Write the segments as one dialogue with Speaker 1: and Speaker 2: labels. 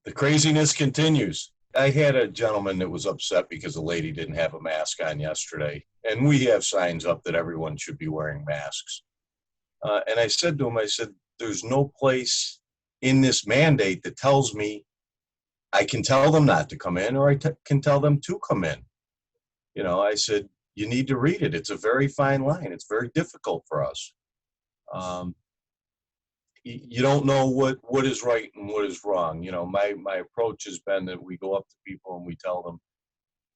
Speaker 1: The craziness continues. I had a gentleman that was upset because a lady didn't have a mask on yesterday. And we have signs up that everyone should be wearing masks. And I said to him, I said, there's no place in this mandate that tells me I can tell them not to come in or I can tell them to come in. You know, I said, you need to read it. It's a very fine line. It's very difficult for us. You don't know what is right and what is wrong. You know, my approach has been that we go up to people and we tell them,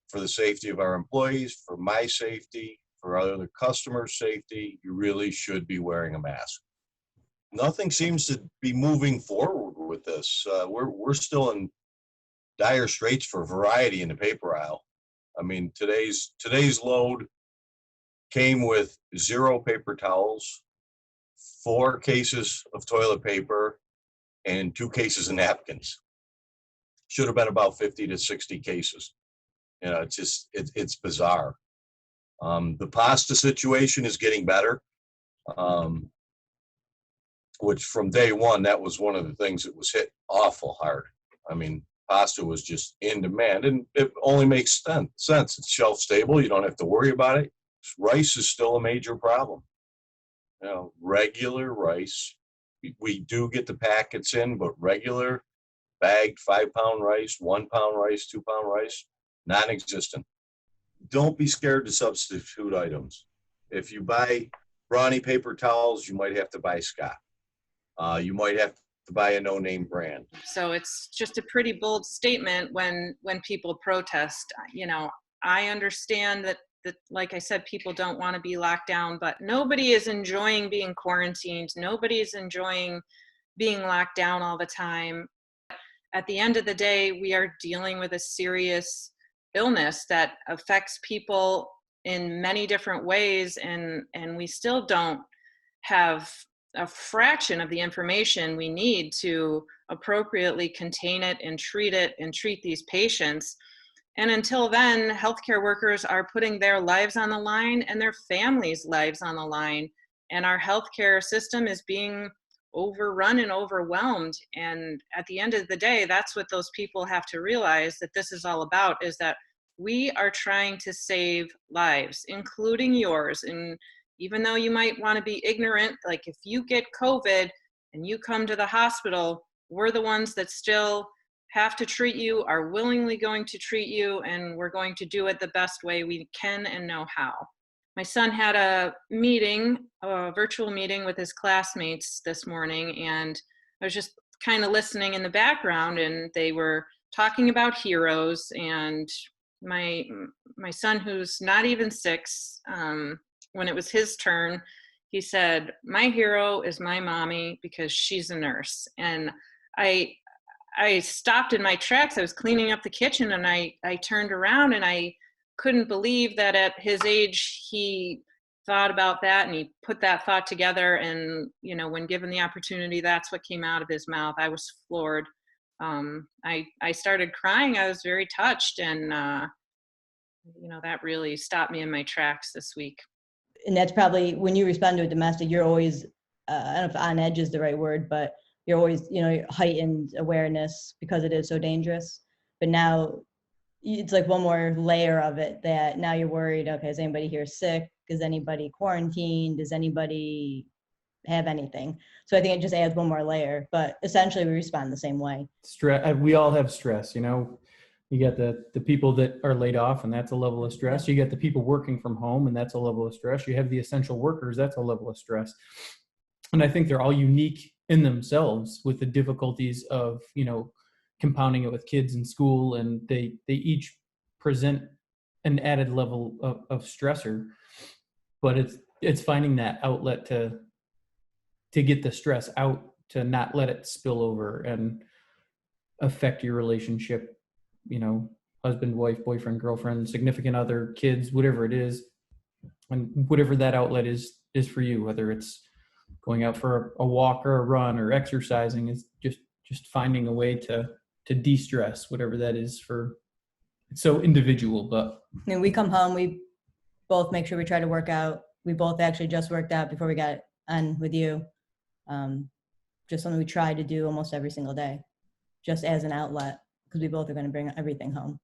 Speaker 1: for the safety of our employees, for my safety, for other customers' safety, you really should be wearing a mask. Nothing seems to be moving forward with this. We're still in dire straits for variety in the paper aisle. I mean, today's load came with 0 paper towels, 4 cases of toilet paper, and 2 cases of napkins. Should have been about 50 to 60 cases. You know, it's bizarre. The pasta situation is getting better, which from day one, that was one of the things that was hit awful hard. I mean, pasta was just in demand, and it only makes sense. It's shelf stable. You don't have to worry about it. Rice is still a major problem. You know, regular rice, we do get the packets in, but regular bagged 5-pound rice, 1-pound rice, 2-pound rice, non-existent. Don't be scared to substitute items. If you buy Brawny paper towels, you might have to buy Scott. You might have to buy a no-name brand.
Speaker 2: So it's just a pretty bold statement when people protest. You know, I understand that, like I said, people don't want to be locked down, but nobody is enjoying being quarantined. Nobody is enjoying being locked down all the time. At the end of the day, we are dealing with a serious illness that affects people in many different ways, and we still don't have a fraction of the information we need to appropriately contain it and treat these patients. And until then, healthcare workers are putting their lives on the line and their families' lives on the line. And our healthcare system is being overrun and overwhelmed. And at the end of the day, that's what those people have to realize that this is all about, is that we are trying to save lives, including yours. And even though you might want to be ignorant, like if you get COVID and you come to the hospital, we're the ones that still have to treat you, are willingly going to treat you, and we're going to do it the best way we can and know how. My son had a virtual meeting with his classmates this morning, and I was just kind of listening in the background, and they were talking about heroes. And my son, who's not even 6, when it was his turn, he said, "My hero is my mommy because she's a nurse." And I stopped in my tracks. I was cleaning up the kitchen, and I turned around, and I couldn't believe that at his age he thought about that and he put that thought together. And, you know, when given the opportunity, that's what came out of his mouth. I was floored. I started crying. I was very touched, and you know, that really stopped me in my tracks this week.
Speaker 3: And that's probably when you respond to a domestic, you're always, I don't know if on edge is the right word, but you're always, you know, heightened awareness because it is so dangerous. But now it's like one more layer of it, that now you're worried, okay, is anybody here sick? Is anybody quarantined? Does anybody have anything? So I think it just adds one more layer, but essentially we respond the same way.
Speaker 4: Stress. We all have stress, you know. You got the people that are laid off, and that's a level of stress. You got the people working from home, and that's a level of stress. You have the essential workers, that's a level of stress. And I think they're all unique in themselves, with the difficulties of, you know, compounding it with kids in school, and they each present an added level of stressor. But it's finding that outlet to get the stress out, to not let it spill over and affect your relationship, you know, husband, wife, boyfriend, girlfriend, significant other, kids, whatever it is. And whatever that outlet is for you, whether it's going out for a walk or a run or exercising, is just finding a way to de-stress, whatever that is for. It's so individual, but.
Speaker 3: And we come home, we both make sure we try to work out. We both actually just worked out before we got on with you. Just something we try to do almost every single day. just as an outlet, because we both are going to bring everything home.